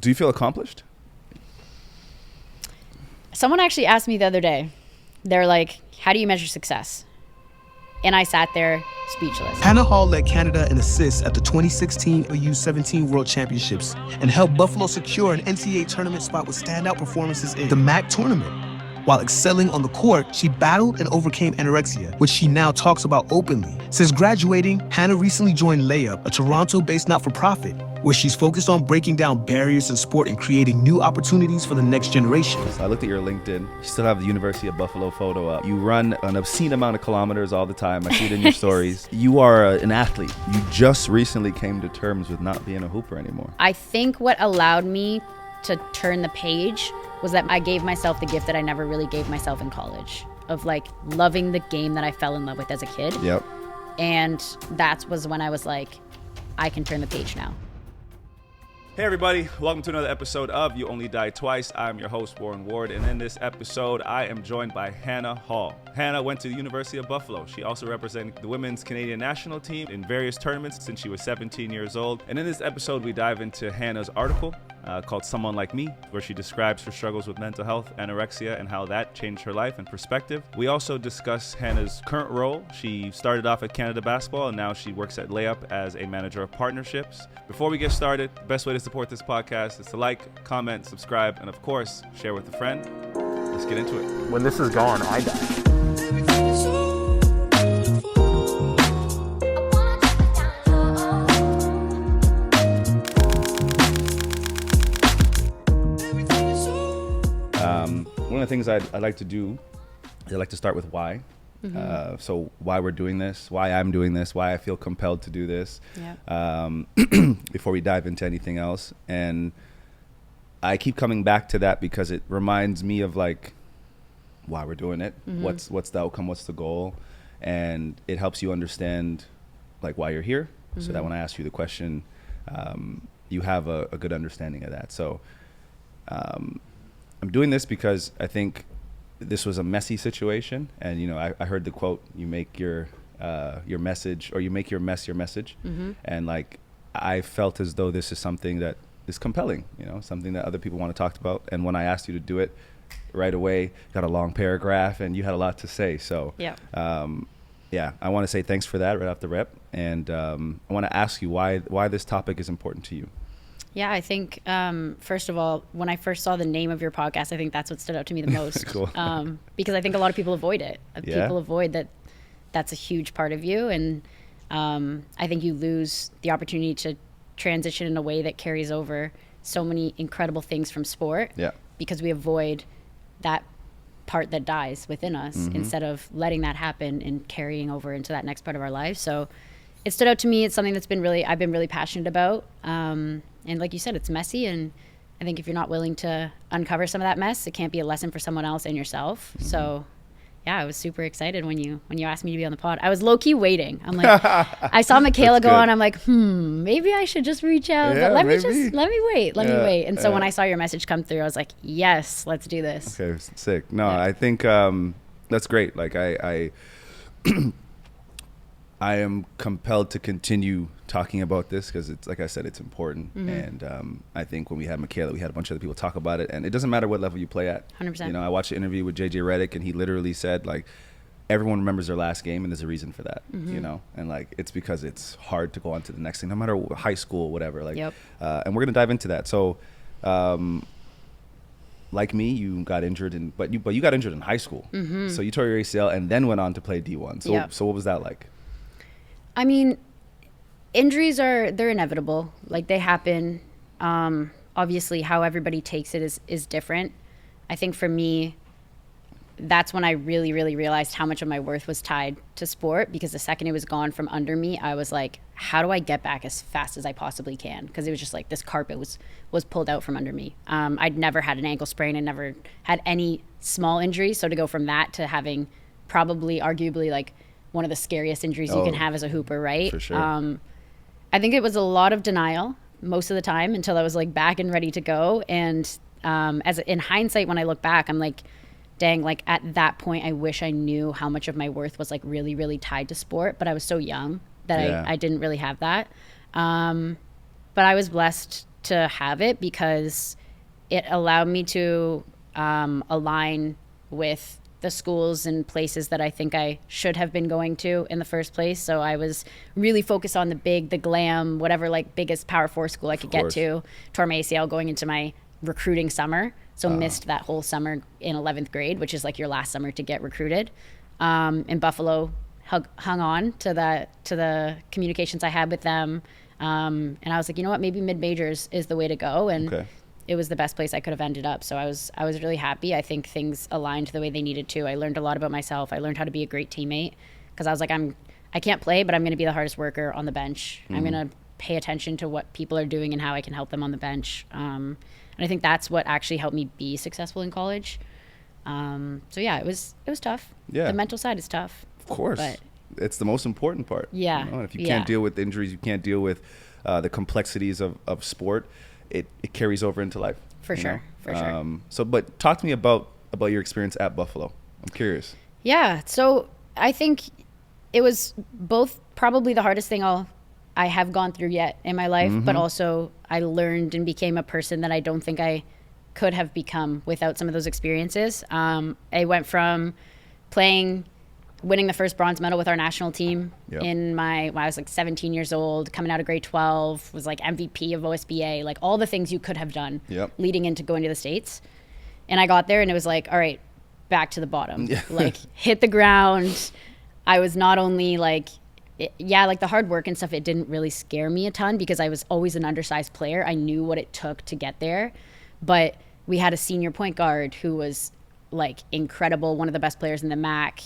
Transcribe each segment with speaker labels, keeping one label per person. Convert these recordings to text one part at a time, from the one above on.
Speaker 1: Do you feel accomplished?
Speaker 2: Someone actually asked me the other day, they're like, how do you measure success? And I sat there speechless.
Speaker 3: Hanna Hall led Canada in assists at the 2016 U17 World Championships and helped Buffalo secure an NCAA tournament spot with standout performances in the MAC tournament. While excelling on the court, she battled and overcame anorexia, which she now talks about openly. Since graduating, Hanna recently joined Layup, a Toronto-based not-for-profit, where she's focused on breaking down barriers in sport and creating new opportunities for the next generation.
Speaker 1: So I looked at your LinkedIn. You still have the University of Buffalo photo up. You run an obscene amount of kilometers all the time. I see it in your stories. You are an athlete. You just recently came to terms with not being a hooper anymore.
Speaker 2: I think what allowed me to turn the page was that I gave myself the gift that I never really gave myself in college, of like loving the game that I fell in love with as a kid.
Speaker 1: Yep.
Speaker 2: And that was when I was like, I can turn the page now.
Speaker 1: Hey everybody, welcome to another episode of You Only Die Twice. I'm your host, Warren Ward, and in this episode, I am joined by Hanna Hall. Hanna went to the University of Buffalo. She also represented the women's Canadian national team in various tournaments since she was 17 years old. And in this episode, we dive into Hanna's article called Someone Like Me, where she describes her struggles with mental health, anorexia, and how that changed her life and perspective. We also discuss Hanna's current role. She started off at Canada Basketball, and now she works at Layup as a manager of partnerships. Before we get started, the best way to support this podcast is to like, comment, subscribe, and of course, share with a friend. Let's get into it.
Speaker 4: When this is gone, I die.
Speaker 1: One of the things I like to do is I like to start with why. Mm-hmm. So why we're doing this, why I'm doing this, why I feel compelled to do this, before we dive into anything else. And I keep coming back to that because it reminds me of like why we're doing it, mm-hmm. what's the outcome, what's the goal, and it helps you understand like why you're here, mm-hmm. so that when I ask you the question, you have a good understanding of that. So I'm doing this because I think this was a messy situation, and you know, I heard the quote, you make your message, or you make your mess your message. Mm-hmm. And like I felt as though this is something that is compelling, you know, something that other people want to talk about. And when I asked you to do it right away, got a long paragraph and you had a lot to say. So I want to say thanks for that right off the rep, and I want to ask you why this topic is important to you.
Speaker 2: Yeah, I think, first of all, when I first saw the name of your podcast, I think that's what stood out to me the most.
Speaker 1: Cool.
Speaker 2: Because I think a lot of people avoid it.
Speaker 1: Yeah.
Speaker 2: People avoid that. That's a huge part of you. And I think you lose the opportunity to transition in a way that carries over so many incredible things from sport.
Speaker 1: Yeah.
Speaker 2: Because we avoid that part that dies within us, mm-hmm. instead of letting that happen and carrying over into that next part of our life. So it stood out to me. It's something that's I've been really passionate about. And like you said, it's messy, and I think if you're not willing to uncover some of that mess, it can't be a lesson for someone else and yourself. Mm-hmm. So yeah, I was super excited when you asked me to be on the pod. I was low-key waiting. I'm like, I saw Michaela go on. I'm like, maybe I should just reach out.
Speaker 1: Yeah,
Speaker 2: but let me wait. And so when I saw your message come through, I was like, yes, let's do this.
Speaker 1: Okay, sick. No, yeah. I think that's great. Like I I am compelled to continue talking about this because it's, like I said, it's important. Mm-hmm. And I think when we had Michaela, we had a bunch of other people talk about it. And it doesn't matter what level you play at.
Speaker 2: 100%.
Speaker 1: You know, I watched an interview with JJ Redick, and he literally said, like, everyone remembers their last game, and there's a reason for that, mm-hmm. you know? And, like, it's because it's hard to go on to the next thing, no matter high school, whatever. Like,
Speaker 2: yep.
Speaker 1: And we're going to dive into that. So, like me, you got injured, but you got injured in high school. Mm-hmm. So you tore your ACL and then went on to play D1. So,
Speaker 2: yep.
Speaker 1: So what was that like?
Speaker 2: I mean, injuries they're inevitable. Like, they happen. Obviously, how everybody takes it is different. I think for me, that's when I really, really realized how much of my worth was tied to sport, because the second it was gone from under me, I was like, how do I get back as fast as I possibly can? Because it was just like this carpet was pulled out from under me. I'd never had an ankle sprain. I never had any small injuries. So to go from that to having probably, arguably, like, one of the scariest injuries you can have as a hooper, right?
Speaker 1: For sure.
Speaker 2: I think it was a lot of denial most of the time until I was like back and ready to go. And in hindsight, when I look back, I'm like, dang, like at that point, I wish I knew how much of my worth was like really, really tied to sport. But I was so young that I didn't really have that. But I was blessed to have it because it allowed me to align with the schools and places that I think I should have been going to in the first place. So I was really focused on the glam, whatever like biggest Power 4 school I could get to. Tore my ACL going into my recruiting summer. So missed that whole summer in 11th grade, which is like your last summer to get recruited. In Buffalo, hung on to the communications I had with them. And I was like, you know what, maybe mid-majors is the way to go. And it was the best place I could have ended up. So I was really happy. I think things aligned the way they needed to. I learned a lot about myself. I learned how to be a great teammate because I was like, I can't play, but I'm going to be the hardest worker on the bench. I'm going to pay attention to what people are doing and how I can help them on the bench. And I think that's what actually helped me be successful in college. So yeah, it was tough.
Speaker 1: Yeah.
Speaker 2: The mental side is tough.
Speaker 1: Of course.
Speaker 2: But
Speaker 1: it's the most important part.
Speaker 2: Yeah.
Speaker 1: You know? And if you can't deal with injuries, you can't deal with the complexities of sport, it carries over into life.
Speaker 2: For sure.
Speaker 1: So, but talk to me about your experience at Buffalo. I'm curious.
Speaker 2: Yeah. So I think it was both probably the hardest thing I have gone through yet in my life, but also I learned and became a person that I don't think I could have become without some of those experiences. I went from winning the first bronze medal with our national team when I was like 17 years old, coming out of grade 12, was like MVP of OSBA, like all the things you could have done leading into going to the States. And I got there and it was like, all right, back to the bottom, like hit the ground. I was not only like, like the hard work and stuff, it didn't really scare me a ton because I was always an undersized player. I knew what it took to get there, but we had a senior point guard who was like incredible, one of the best players in the MAC,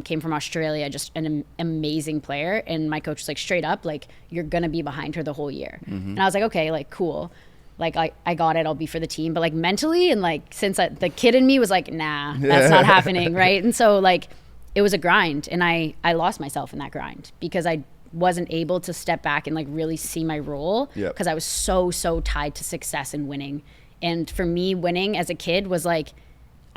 Speaker 2: came from Australia, just an amazing player. And my coach was like, straight up, like, you're gonna be behind her the whole year. And I was like, okay, like cool, like I got it, I'll be for the team. But like mentally and like since the kid in me was like, nah, that's not happening, right? And so like it was a grind, and I lost myself in that grind because I wasn't able to step back and like really see my role because I was so tied to success and winning. And for me, winning as a kid was like,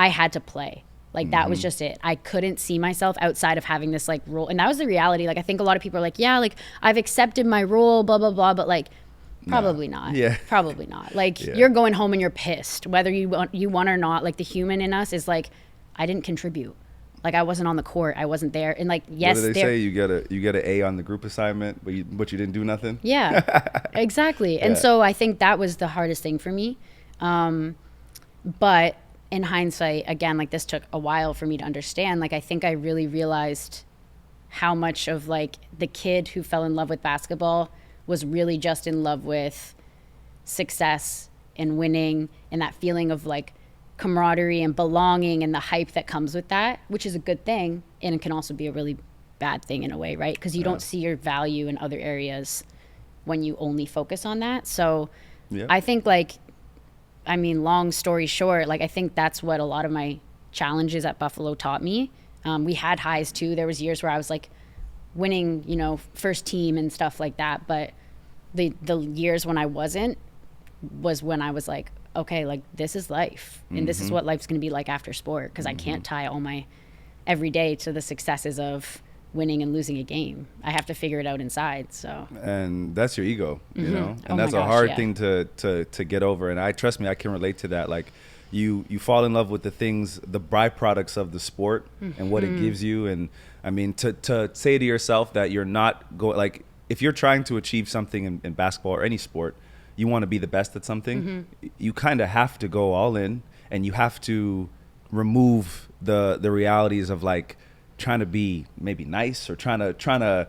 Speaker 2: I had to play. Like that was just it. I couldn't see myself outside of having this like role. And that was the reality. Like I think a lot of people are like, yeah, like I've accepted my role, blah, blah, blah. But like, probably not. Yeah. Probably not. Like you're going home and you're pissed, whether you want or not. Like the human in us is like, I didn't contribute. Like I wasn't on the court. I wasn't there. And like, yes,
Speaker 1: what did they say? You get an A on the group assignment, but you didn't do nothing.
Speaker 2: Yeah, exactly. And so I think that was the hardest thing for me. But in hindsight, again, like this took a while for me to understand. Like I think I really realized how much of like the kid who fell in love with basketball was really just in love with success and winning and that feeling of like camaraderie and belonging and the hype that comes with that, which is a good thing. And it can also be a really bad thing in a way, right? Because you don't see your value in other areas when you only focus on that. So I think like, I mean, long story short, like I think that's what a lot of my challenges at Buffalo taught me. We had highs too. There was years where I was like winning, first team and stuff like that. But the years when I wasn't was when I was like, okay, like this is life. And this is what life's going to be like after sport. Because I can't tie all my every day to the successes of winning and losing a game. I have to figure it out inside. So,
Speaker 1: and that's your ego, you know, and that's a hard thing to get over. And trust me, I can relate to that. Like you fall in love with the things, the byproducts of the sport and what it gives you. And I mean, to say to yourself that you're not going, like if you're trying to achieve something in basketball or any sport, you want to be the best at something, you kind of have to go all in, and you have to remove the realities of like trying to be maybe nice or trying to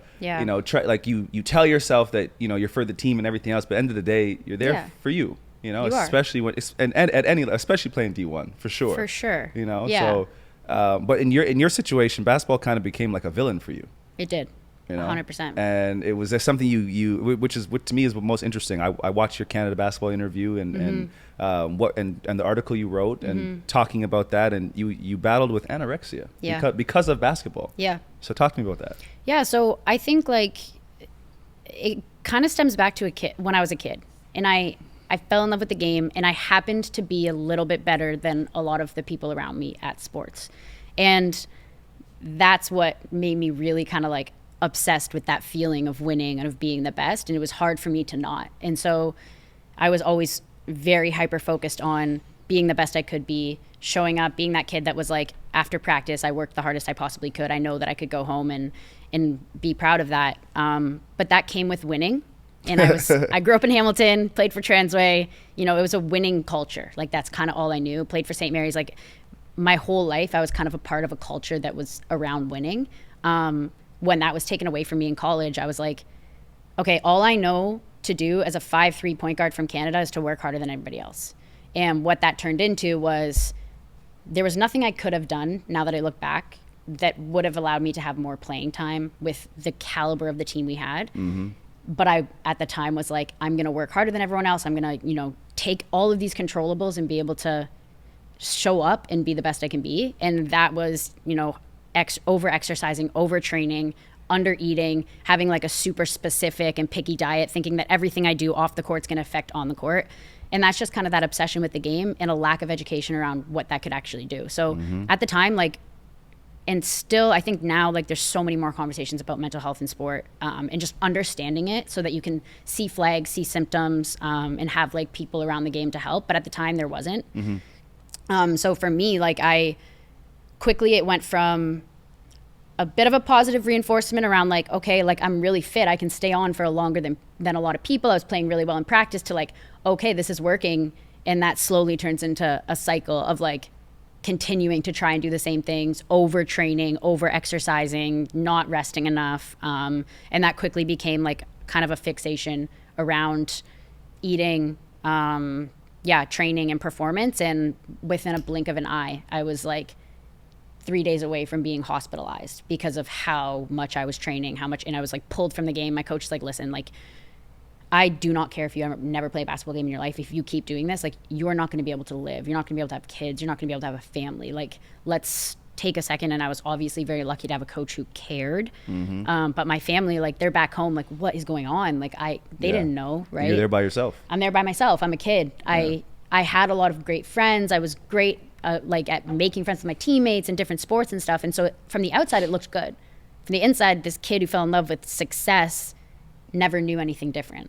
Speaker 1: like you tell yourself that you're for the team and everything else, but at the end of the day you're there for you, especially when it's and at any, especially playing D1 for sure so but in your situation, basketball kind of became like a villain for you.
Speaker 2: It did. 100%.
Speaker 1: And it was something you which to me is what most interesting. I watched your Canada basketball interview and the article you wrote and talking about that, and you battled with anorexia because of basketball. Yeah. So talk to me about that.
Speaker 2: Yeah. So I think like it kind of stems back to when I was a kid, and I fell in love with the game, and I happened to be a little bit better than a lot of the people around me at sports, and that's what made me really kind of like obsessed with that feeling of winning and of being the best. And it was hard for me to not. And so I was always very hyper focused on being the best I could be, showing up, being that kid that was like, after practice, I worked the hardest I possibly could. I know that I could go home and be proud of that. But that came with winning. And I grew up in Hamilton, played for Transway. You know, it was a winning culture. Like, that's kind of all I knew. Played for St. Mary's. Like, my whole life, I was kind of a part of a culture that was around winning. When that was taken away from me in college, I was like, okay, all I know to do as a 5'3" point guard from Canada is to work harder than everybody else. And what that turned into was there was nothing I could have done, now that I look back, that would have allowed me to have more playing time with the caliber of the team we had. Mm-hmm. But I, at the time, was like, I'm going to work harder than everyone else. I'm going to, you know, take all of these controllables and be able to show up and be the best I can be. And that was, you know, over-exercising, over-training, under-eating, having like a super specific and picky diet, thinking that everything I do off the court is going to affect on the court. And that's just kind of that obsession with the game and a lack of education around what that could actually do. So at the time, like, and still, I think now, like, there's so many more conversations about mental health in sport, and just understanding it so that you can see flags, see symptoms, and have like people around the game to help. But at the time, there wasn't. So for me, like, it went from a bit of a positive reinforcement around like, okay, like, I'm really fit. I can stay on for longer than a lot of people. I was playing really well in practice, to like, okay, this is working. And that slowly turns into a cycle of like continuing to try and do the same things, overtraining, over-exercising, not resting enough. And that quickly became like kind of a fixation around eating, training and performance. And within a blink of an eye, I was like 3 days away from being hospitalized because of how much I was training, and I was like pulled from the game. My coach was like, listen, like, I do not care if you never play a basketball game in your life. If you keep doing this, like, you are not going to be able to live. You're not going to be able to have kids. You're not going to be able to have a family. Like, let's take a second. And I was obviously very lucky to have a coach who cared. But my family, like, they're back home. Like, what is going on? Like, they didn't know, right?
Speaker 1: You're there by yourself.
Speaker 2: I'm there by myself. I'm a kid. Yeah. I had a lot of great friends. I was great, like, at making friends with my teammates in different sports and stuff. And so from the outside, it looked good. From the inside, this kid who fell in love with success never knew anything different.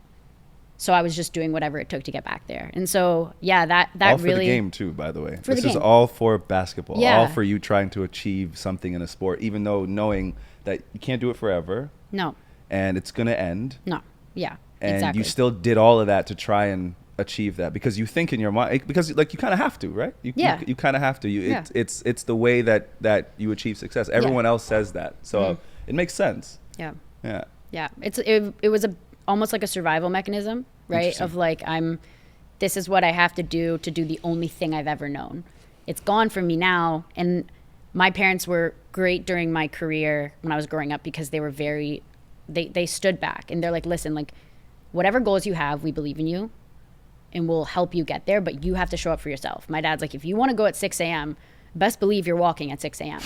Speaker 2: So I was just doing whatever it took to get back there. And so, yeah, that
Speaker 1: all
Speaker 2: really...
Speaker 1: for the game, too, by the way.
Speaker 2: For
Speaker 1: this
Speaker 2: the
Speaker 1: is
Speaker 2: game.
Speaker 1: all for basketball.
Speaker 2: Yeah.
Speaker 1: All for you trying to achieve something in a sport, even though knowing that you can't do it forever.
Speaker 2: No.
Speaker 1: And it's going to end.
Speaker 2: No. Yeah,
Speaker 1: and
Speaker 2: exactly.
Speaker 1: you still did all of that to try and achieve that, because you think in your mind, because like you kind of have to, right? You kind of have to. It's the way that you achieve success. Everyone else says that. So it makes sense.
Speaker 2: Yeah.
Speaker 1: Yeah.
Speaker 2: Yeah. It was almost like a survival mechanism, right? Of like, this is what I have to do the only thing I've ever known. It's gone from me now. And my parents were great during my career when I was growing up, because they were they stood back and they're like, listen, like, whatever goals you have, we believe in you and we'll help you get there, but you have to show up for yourself. My dad's like, if you want to go at 6 a.m., best believe you're walking at 6 a.m.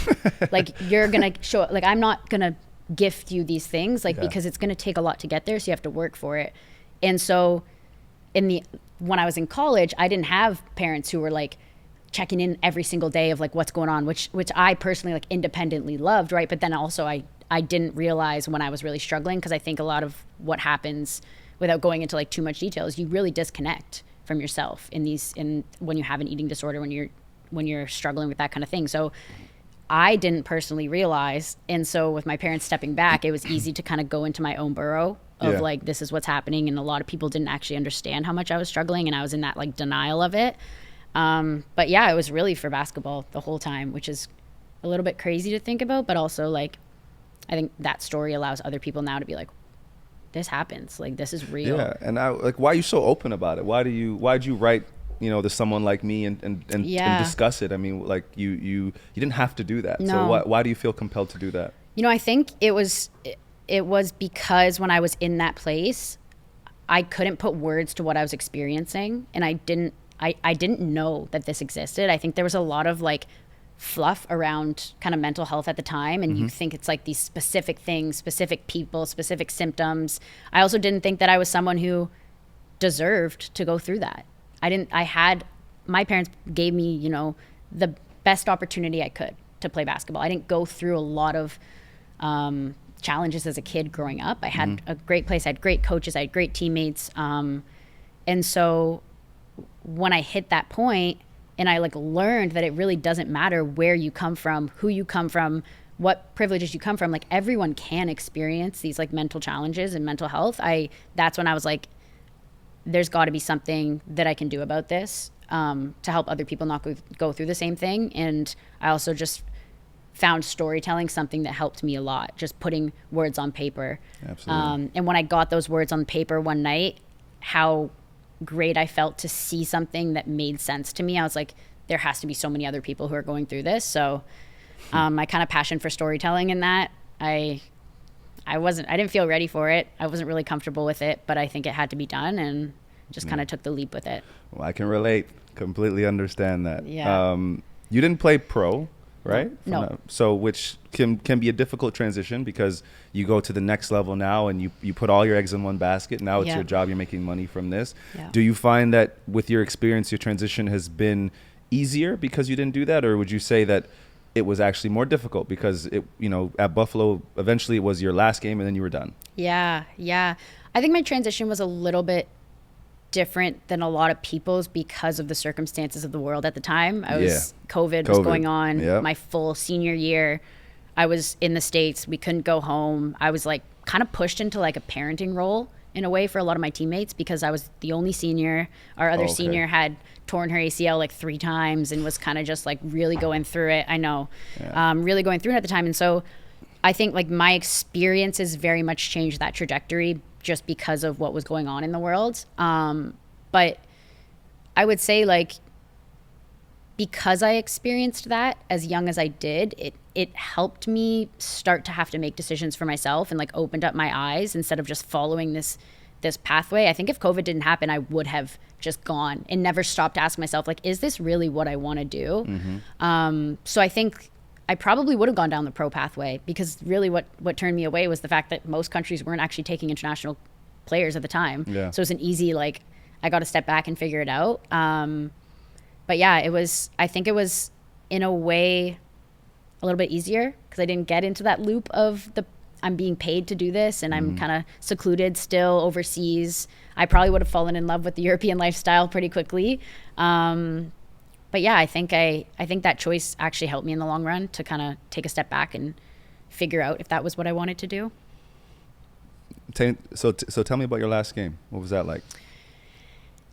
Speaker 2: Like, you're going to show up. Like, I'm not going to gift you these things, like, because it's going to take a lot to get there. So you have to work for it. And so when I was in college, I didn't have parents who were like checking in every single day of like what's going on, which I personally like independently loved. Right. But then also I didn't realize when I was really struggling, because I think a lot of what happens, without going into like too much detail, is you really disconnect from yourself when you have an eating disorder, when you're struggling with that kind of thing. So I didn't personally realize. And so with my parents stepping back, it was easy to kind of go into my own burrow of like, this is what's happening. And a lot of people didn't actually understand how much I was struggling. And I was in that like denial of it. But yeah, it was really for basketball the whole time, which is a little bit crazy to think about. But also, like, I think that story allows other people now to be like, this happens. Like, this is real.
Speaker 1: Yeah. And why are you so open about it? Why'd you write, to someone like me and discuss it? I mean, like, you didn't have to do that.
Speaker 2: No.
Speaker 1: So why do you feel compelled to do that?
Speaker 2: I think it was because when I was in that place, I couldn't put words to what I was experiencing, and I didn't know that this existed. I think there was a lot of like fluff around kind of mental health at the time, and you think it's like these specific things, specific people, specific symptoms. I also didn't think that I was someone who deserved to go through that. My parents gave me, the best opportunity I could to play basketball. I didn't go through a lot of challenges as a kid growing up. I had a great place. I had great coaches. I had great teammates. And so when I hit that point and I like learned that it really doesn't matter where you come from, who you come from, what privileges you come from, like everyone can experience these like mental challenges and mental health. That's when I was like, there's got to be something that I can do about this to help other people not go through the same thing. And I also just found storytelling something that helped me a lot, just putting words on paper.
Speaker 1: Absolutely.
Speaker 2: And when I got those words on paper one night, how great I felt to see something that made sense to me. I was like, there has to be so many other people who are going through this. So my kind of passion for storytelling in that, I didn't feel ready for it. I wasn't really comfortable with it, but I think it had to be done and just kind of took the leap with it.
Speaker 1: Well, I can relate, completely understand that.
Speaker 2: Yeah.
Speaker 1: You didn't play pro, right?
Speaker 2: No.
Speaker 1: So which can be a difficult transition because you go to the next level now and you put all your eggs in one basket. Now it's
Speaker 2: Yeah.
Speaker 1: your job. You're making money from this.
Speaker 2: Yeah.
Speaker 1: Do you find that with your experience, your transition has been easier because you didn't do that? Or would you say that it was actually more difficult because at Buffalo, eventually it was your last game and then you were done?
Speaker 2: Yeah. I think my transition was a little bit different than a lot of people's because of the circumstances of the world at the time. COVID was going on.
Speaker 1: Yep.
Speaker 2: My full senior year, I was in the States. We couldn't go home. I was like kind of pushed into like a parenting role in a way for a lot of my teammates because I was the only senior. Our other senior had torn her ACL like 3 times and was kind of just like really going through it. I know, really going through it at the time. And so I think like my experiences very much changed that trajectory just because of what was going on in the world. But I would say like, because I experienced that as young as I did, it helped me start to have to make decisions for myself and like opened up my eyes instead of just following this pathway. I think if COVID didn't happen, I would have just gone and never stopped to ask myself, like, is this really what I want to do?
Speaker 1: Mm-hmm.
Speaker 2: So I think I probably would have gone down the pro pathway because really what turned me away was the fact that most countries weren't actually taking international players at the time.
Speaker 1: Yeah.
Speaker 2: So it's an easy, like, I got to step back and figure it out. But yeah, I think it was in a way a little bit easier because I didn't get into that loop of I'm being paid to do this and I'm kind of secluded still overseas. I probably would have fallen in love with the European lifestyle pretty quickly. But yeah, I think that choice actually helped me in the long run to kind of take a step back and figure out if that was what I wanted to do.
Speaker 1: So tell me about your last game. What was that like?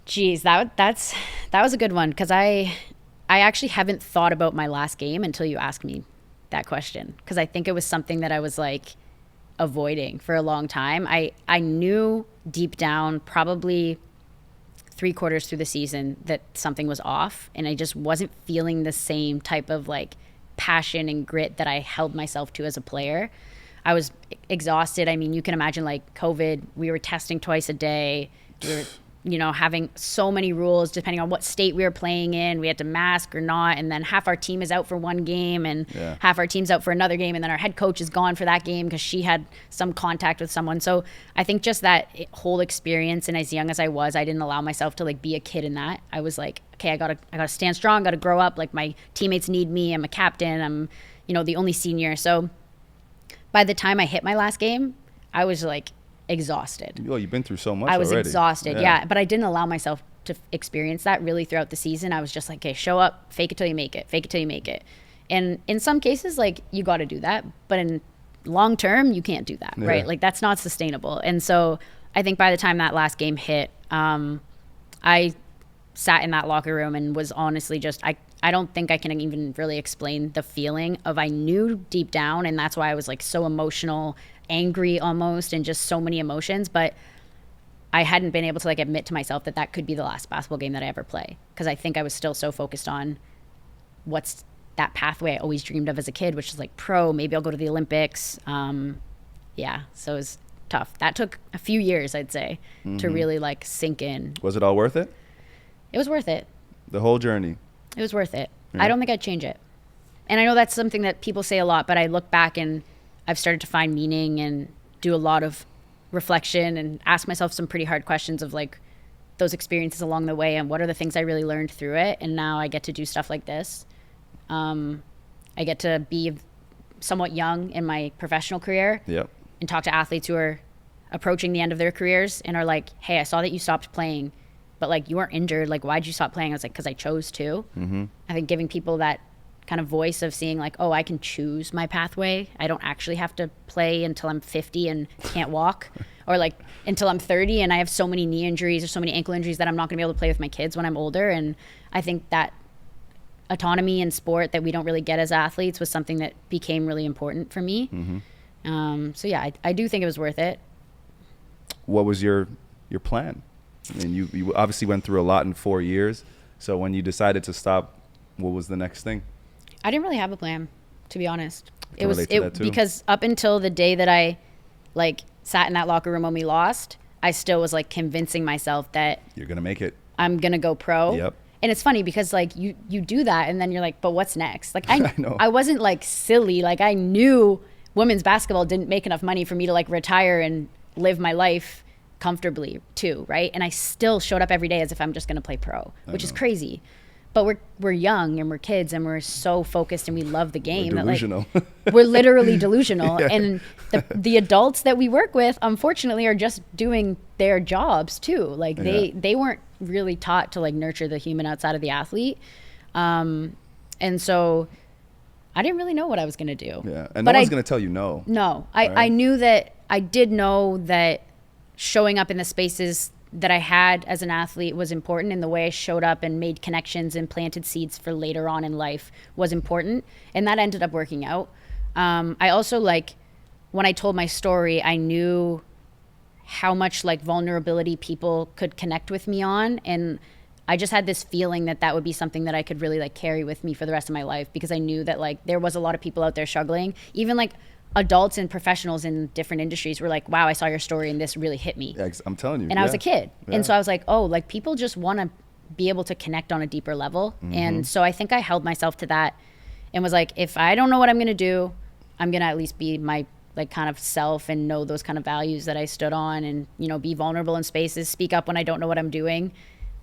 Speaker 2: Geez, that was a good one because I actually haven't thought about my last game until you asked me that question because I think it was something that I was like avoiding for a long time. I knew deep down probably 3/4 through the season that something was off and I just wasn't feeling the same type of like passion and grit that I held myself to as a player. I was exhausted. I mean, you can imagine like COVID, we were testing twice a day. We were having so many rules depending on what state we were playing in. We had to mask or not. And then half our team is out for one game and half our team's out for another game. And then our head coach is gone for that game because she had some contact with someone. So I think just that whole experience. And as young as I was, I didn't allow myself to like be a kid in that. I was like, okay, I gotta stand strong, gotta grow up. Like my teammates need me. I'm a captain. I'm, the only senior. So by the time I hit my last game, I was like, exhausted.
Speaker 1: Oh, you've been through so much
Speaker 2: I was
Speaker 1: already.
Speaker 2: Exhausted, yeah. But I didn't allow myself to experience that really throughout the season. I was just like, okay, show up, fake it till you make it, fake it till you make it. And in some cases, like, you got to do that. But in long term, you can't do that, right? Like, that's not sustainable. And so I think by the time that last game hit, I sat in that locker room and was honestly just, I don't think I can even really explain the feeling of I knew deep down. And that's why I was like so emotional, angry almost, and just so many emotions. But I hadn't been able to like admit to myself that could be the last basketball game that I ever play. Because I think I was still so focused on what's that pathway I always dreamed of as a kid, which is like pro, maybe I'll go to the Olympics. Yeah, so it was tough. That took a few years, I'd say, to really like sink in.
Speaker 1: Was it all worth it?
Speaker 2: It was worth it.
Speaker 1: The whole journey?
Speaker 2: It was worth it.
Speaker 1: Yeah.
Speaker 2: I don't think I'd change it. And I know that's something that people say a lot, but I look back and I've started to find meaning and do a lot of reflection and ask myself some pretty hard questions of like those experiences along the way and what are the things I really learned through it. And now I get to do stuff like this. I get to be somewhat young in my professional career and talk to athletes who are approaching the end of their careers and are like, hey, I saw that you stopped playing but like, you weren't injured. Like, why'd you stop playing? I was like, because I chose to. I think giving people that kind of voice of seeing like, oh, I can choose my pathway. I don't actually have to play until I'm 50 and can't walk, or like until I'm 30 and I have so many knee injuries or so many ankle injuries that I'm not going to be able to play with my kids when I'm older. And I think that autonomy in sport that we don't really get as athletes was something that became really important for me. So yeah, I do think it was worth it.
Speaker 1: What was your plan? I mean, you obviously went through a lot in 4 years. So when you decided to stop, what was the next thing?
Speaker 2: I didn't really have a plan, to be honest.
Speaker 1: It was
Speaker 2: because up until the day that I like sat in that locker room when we lost, I still was like convincing myself that
Speaker 1: you're gonna make it.
Speaker 2: I'm gonna go pro.
Speaker 1: Yep.
Speaker 2: And it's funny because like you do that and then you're like, but what's next? Like
Speaker 1: I know.
Speaker 2: I wasn't like silly. Like I knew women's basketball didn't make enough money for me to like retire and live my life comfortably too, right? And I still showed up every day as if I'm just gonna play pro, which is crazy. But we're young and we're kids and we're so focused and we love the game.
Speaker 1: We're delusional.
Speaker 2: That, like, we're literally delusional. Yeah. And the adults that we work with, unfortunately, are just doing their jobs too. Like they weren't really taught to like nurture the human outside of the athlete. And so I didn't really know what I was going to do.
Speaker 1: Yeah. And no one's going to tell you no.
Speaker 2: No. I knew that I did know that showing up in the spaces that I had as an athlete was important, and the way I showed up and made connections and planted seeds for later on in life was important, and that ended up working out. I also, like, when I told my story, I knew how much like vulnerability people could connect with me on, and I just had this feeling that that would be something that I could really like carry with me for the rest of my life, because I knew that like there was a lot of people out there struggling, even like adults and professionals in different industries were like, wow, I saw your story and this really hit me.
Speaker 1: Yeah, I'm telling you.
Speaker 2: And I was a kid. Yeah. And so I was like, oh, like people just want to be able to connect on a deeper level. And so I think I held myself to that and was like, if I don't know what I'm going to do, I'm going to at least be my like kind of self and know those kind of values that I stood on, and, you know, be vulnerable in spaces, speak up when I don't know what I'm doing.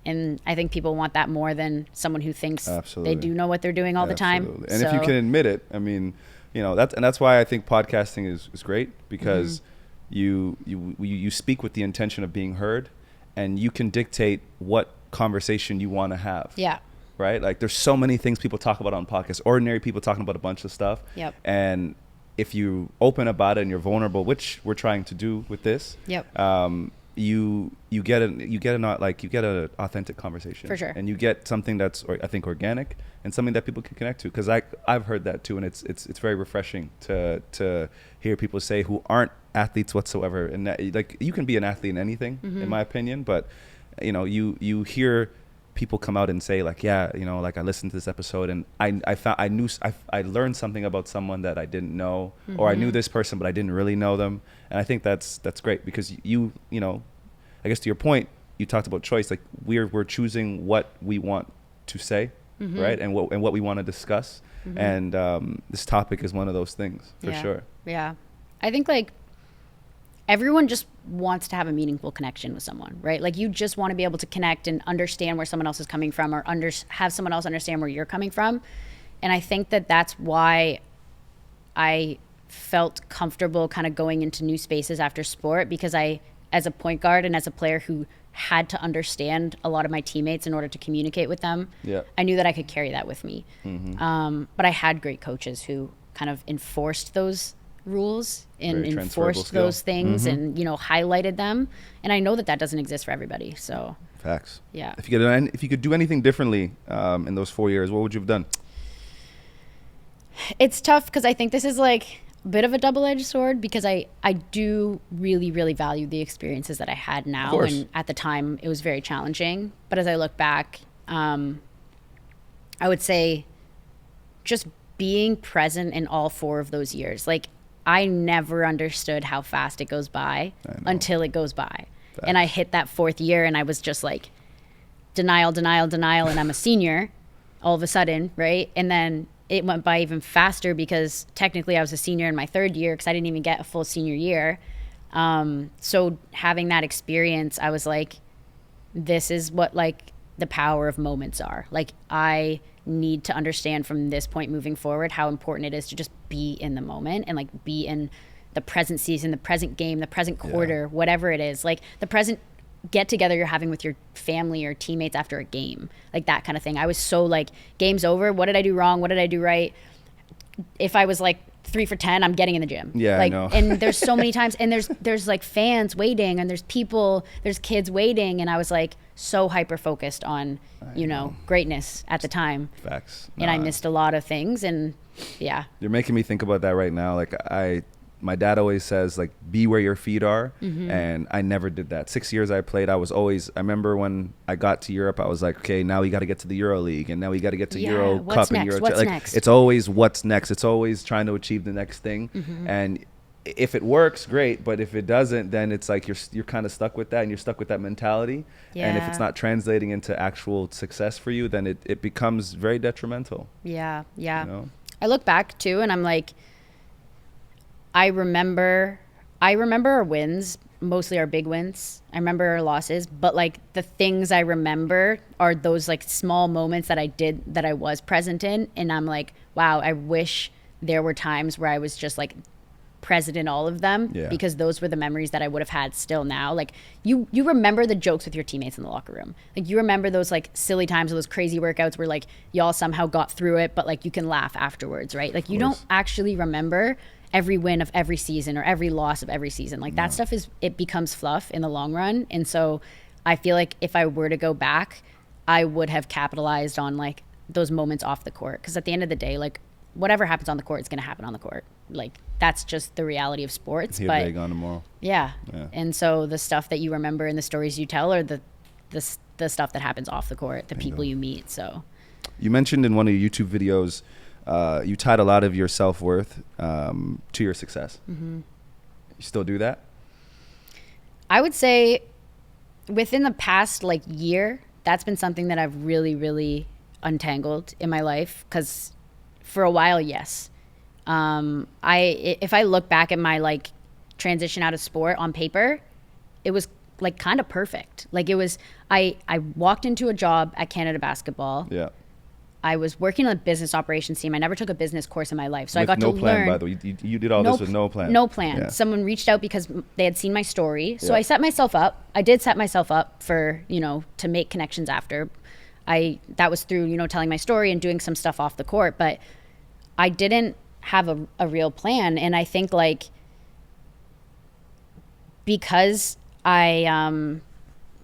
Speaker 2: And I think people want that more than someone who thinks they do know what they're doing all the time.
Speaker 1: And if you can admit it, I mean, you know, that's why I think podcasting is great, because you speak with the intention of being heard, and you can dictate what conversation you want to have.
Speaker 2: Yeah.
Speaker 1: Right? Like there's so many things people talk about on podcasts, ordinary people talking about a bunch of stuff.
Speaker 2: Yep.
Speaker 1: And if you open about it and you're vulnerable, which we're trying to do with this, you get an authentic conversation.
Speaker 2: For sure.
Speaker 1: And you get something that's, I think, organic, and something that people can connect to. Because I've heard that too, and it's very refreshing to hear people say who aren't athletes whatsoever. And that, like, you can be an athlete in anything, in my opinion, but you know, you hear people come out and say like, yeah, you know, like I listened to this episode and I learned something about someone that I didn't know, or I knew this person but I didn't really know them. And I think that's great, because you know, I guess to your point, you talked about choice. Like we're choosing what we want to say, right, and what we want to discuss. And this topic is one of those things for sure.
Speaker 2: Yeah, I think like everyone just wants to have a meaningful connection with someone, right? Like you just want to be able to connect and understand where someone else is coming from, or have someone else understand where you're coming from. And I think that that's why I felt comfortable kind of going into new spaces after sport, because I, as a point guard and as a player who had to understand a lot of my teammates in order to communicate with them, I knew that I could carry that with me. But I had great coaches who kind of enforced those rules and enforced those things and, you know, highlighted them. And I know that doesn't exist for everybody. So
Speaker 1: facts.
Speaker 2: Yeah.
Speaker 1: If you could do anything differently in those 4 years, what would you have done?
Speaker 2: It's tough, because I think this is like a bit of a double-edged sword, because I do really, really value the experiences that I had now. And at the time it was very challenging. But as I look back, I would say just being present in all 4 of those years. Like I never understood how fast it goes by until it goes by. Facts. And I hit that 4th year and I was just like denial. And I'm a senior all of a sudden, right? And then it went by even faster, because technically I was a senior in my 3rd year, because I didn't even get a full senior year. So having that experience, I was like, this is what like the power of moments are. Like I need to understand from this point moving forward how important it is to just be in the moment and like be in the present season, the present game, the present quarter, whatever it is. Like the present get together you're having with your family or teammates after a game, like that kind of thing. I was so like, game's over. What did I do wrong? What did I do right? If I was like 3 for 10, I'm getting in the gym.
Speaker 1: Yeah,
Speaker 2: like,
Speaker 1: I know.
Speaker 2: And there's so many times, and there's like fans waiting, and there's kids waiting, and I was like so hyper focused on, you know, greatness at the time.
Speaker 1: Facts.
Speaker 2: And I missed a lot of things, and yeah.
Speaker 1: You're making me think about that right now. Like my dad always says, like, be where your feet are. And I never did that. 6 years I played, I remember when I got to Europe, I was like, okay, now we got to get to the Euro League, and now we got to get to Euro
Speaker 2: what's
Speaker 1: Cup and
Speaker 2: next?
Speaker 1: Euro.
Speaker 2: What's
Speaker 1: like,
Speaker 2: next?
Speaker 1: it's always what's next. It's always trying to achieve the next thing. And if it works, great. But if it doesn't, then it's like you're kind of stuck with that, and you're stuck with that mentality. And if it's not translating into actual success for you, then it becomes very detrimental.
Speaker 2: Yeah.
Speaker 1: You know?
Speaker 2: I look back too, and I'm like, I remember our wins, mostly our big wins. I remember our losses, but like the things I remember are those like small moments that I was present in. And I'm like, wow, I wish there were times where I was just like present in all of them, because those were the memories that I would have had still now. Like you remember the jokes with your teammates in the locker room. Like you remember those like silly times of those crazy workouts where like y'all somehow got through it, but like you can laugh afterwards, right? Like you don't actually remember every win of every season or every loss of every season. Like that stuff it becomes fluff in the long run. And so I feel like if I were to go back, I would have capitalized on like those moments off the court. Because at the end of the day, like whatever happens on the court is going to happen on the court. Like that's just the reality of sports.
Speaker 1: Here they gone tomorrow.
Speaker 2: Yeah. And so the stuff that you remember and the stories you tell are the stuff that happens off the court, the people you meet. So
Speaker 1: you mentioned in one of your YouTube videos, you tied a lot of your self-worth to your success. You still do that?
Speaker 2: I would say within the past like year, that's been something that I've really, really untangled in my life. Because for a while, yes. If I look back at my like transition out of sport on paper, it was like kind of perfect. Like it was, I walked into a job at Canada Basketball.
Speaker 1: Yeah.
Speaker 2: I was working on a business operations team. I never took a business course in my life. So
Speaker 1: with
Speaker 2: I got
Speaker 1: no
Speaker 2: to
Speaker 1: plan,
Speaker 2: learn.
Speaker 1: by the way. You did all this with no plan.
Speaker 2: No plan.
Speaker 1: Yeah.
Speaker 2: Someone reached out because they had seen my story. So I set myself up. I did set myself up for, you know, to make connections after. That was through, you know, telling my story and doing some stuff off the court. But I didn't have a real plan. And I think like because I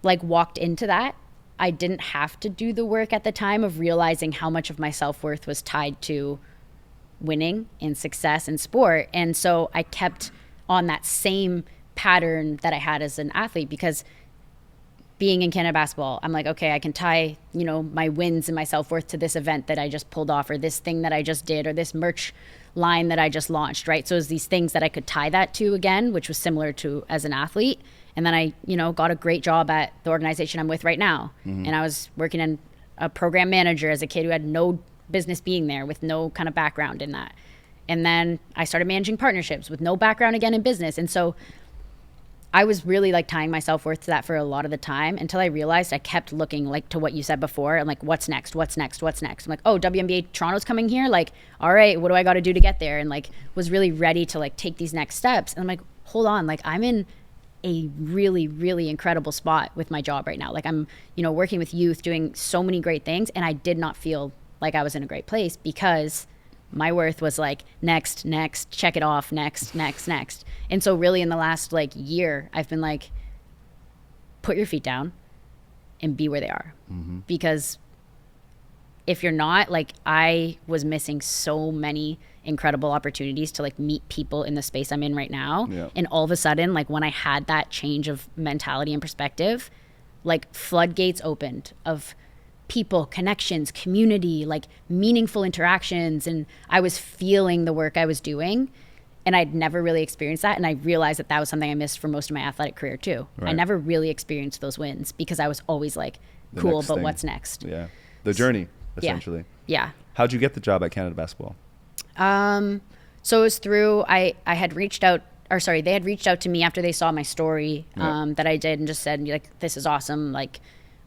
Speaker 2: like walked into that, I didn't have to do the work at the time of realizing how much of my self-worth was tied to winning and success in sport. And so I kept on that same pattern that I had as an athlete, because being in Canada Basketball, I'm like, okay, I can tie, you know, my wins and my self-worth to this event that I just pulled off, or this thing that I just did, or this merch line that I just launched, right? So it was these things that I could tie that to again, which was similar to as an athlete. And then I, you know, got a great job at the organization I'm with right now. And I was working in a program manager as a kid who had no business being there, with no kind of background in that. And then I started managing partnerships with no background again in business. And so I was really like tying my self-worth to that for a lot of the time, until I realized I kept looking like to what you said before. I'm like, what's next? What's next? What's next? I'm like, oh, WNBA Toronto's coming here. Like, all right, what do I got to do to get there? And like was really ready to like take these next steps. And I'm like, hold on, like I'm in a really, really incredible spot with my job right now. Like I'm, you know, working with youth, doing so many great things. And I did not feel like I was in a great place, because my worth was like next, check it off, next. And so really in the last like year, I've been like, put your feet down and be where they are. Because if you're not, like, I was missing so many incredible opportunities to like meet people in the space I'm in right now. And all of a sudden, like when I had that change of mentality and perspective, like floodgates opened of people, connections, community, like meaningful interactions. And I was feeling the work I was doing, and I'd never really experienced that. And I realized that that was something I missed for most of my athletic career too. I never really experienced those wins, because I was always like, cool, but what's next?
Speaker 1: Yeah. The journey, essentially.
Speaker 2: Yeah.
Speaker 1: How'd you get the job at Canada Basketball?
Speaker 2: So it was through, I had reached out, or sorry, they had reached out to me after they saw my story that I did, and just said, like, this is awesome. Like,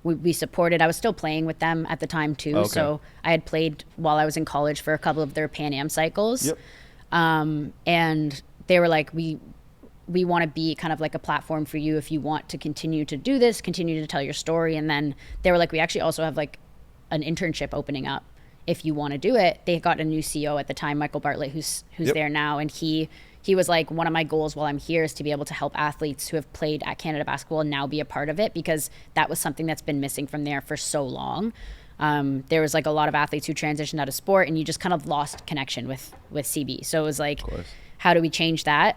Speaker 2: we supported. I was still playing with them at the time too. Okay. So I had played while I was in college for a couple of their Pan Am cycles. And they were like, we want to be kind of like a platform for you if you want to continue to do this, continue to tell your story. And then they were like, we actually also have like an internship opening up if you want to do it. They got a new CEO at the time, Michael Bartlett, who's there now. And he was like, one of my goals while I'm here is to be able to help athletes who have played at Canada Basketball now be a part of it, because that was something that's been missing from there for so long. There was like a lot of athletes who transitioned out of sport, and you just kind of lost connection with CB. So it was like, how do we change that?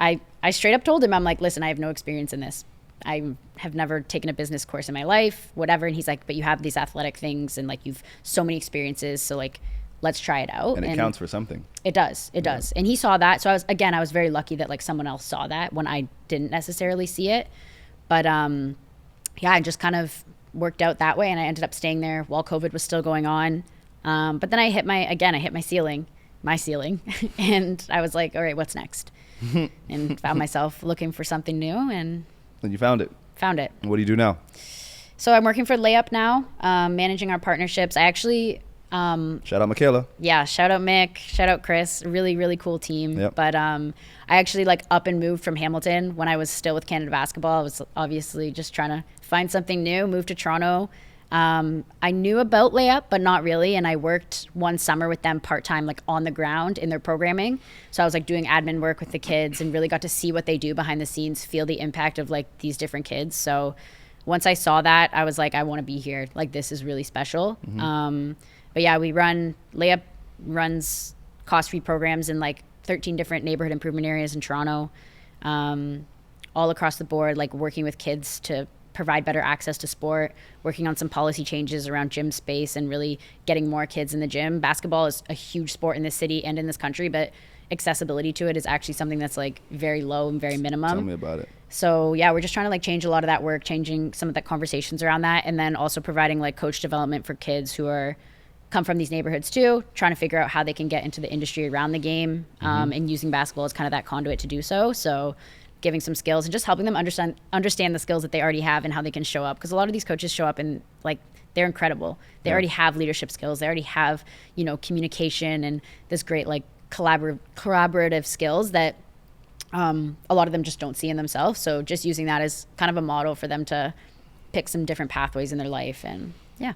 Speaker 2: I straight up told him, I'm like, listen, I have no experience in this. I have never taken a business course in my life, whatever. And he's like, but you have these athletic things and like you've so many experiences. So like, let's try it out.
Speaker 1: And it counts for something.
Speaker 2: It does. It does. And he saw that. So I was very lucky that like someone else saw that when I didn't necessarily see it. But I just kind of worked out that way. And I ended up staying there while COVID was still going on. But then I hit my ceiling. And I was like, all right, what's next? And found myself looking for something new, and
Speaker 1: then you found it. What do you do now?
Speaker 2: So I'm working for Layup now, managing our partnerships. I actually
Speaker 1: shout out Michaela.
Speaker 2: Yeah, shout out Mick, shout out Chris. Really, really cool team.
Speaker 1: Yep.
Speaker 2: But I actually like up and moved from Hamilton when I was still with Canada Basketball. I was obviously just trying to find something new. Moved to Toronto. I knew about Layup, but not really. And I worked one summer with them part-time, like on the ground in their programming. So I was like doing admin work with the kids and really got to see what they do behind the scenes, feel the impact of like these different kids. So once I saw that, I was like, I want to be here. Like, this is really special. But yeah, Layup runs cost-free programs in like 13 different neighborhood improvement areas in Toronto, all across the board, like working with kids to provide better access to sport, working on some policy changes around gym space and really getting more kids in the gym. Basketball is a huge sport in this city and in this country, but accessibility to it is actually something that's like very low and very minimum.
Speaker 1: Tell me about it.
Speaker 2: So yeah, we're just trying to like change a lot of that work, changing some of the conversations around that, and then also providing like coach development for kids who come from these neighborhoods too, trying to figure out how they can get into the industry around the game, and using basketball as kind of that conduit to do so. So giving some skills and just helping them understand the skills that they already have and how they can show up. Because a lot of these coaches show up and like they're incredible. They already have leadership skills. They already have, communication and this great like collaborative skills that a lot of them just don't see in themselves. So just using that as kind of a model for them to pick some different pathways in their life. And yeah.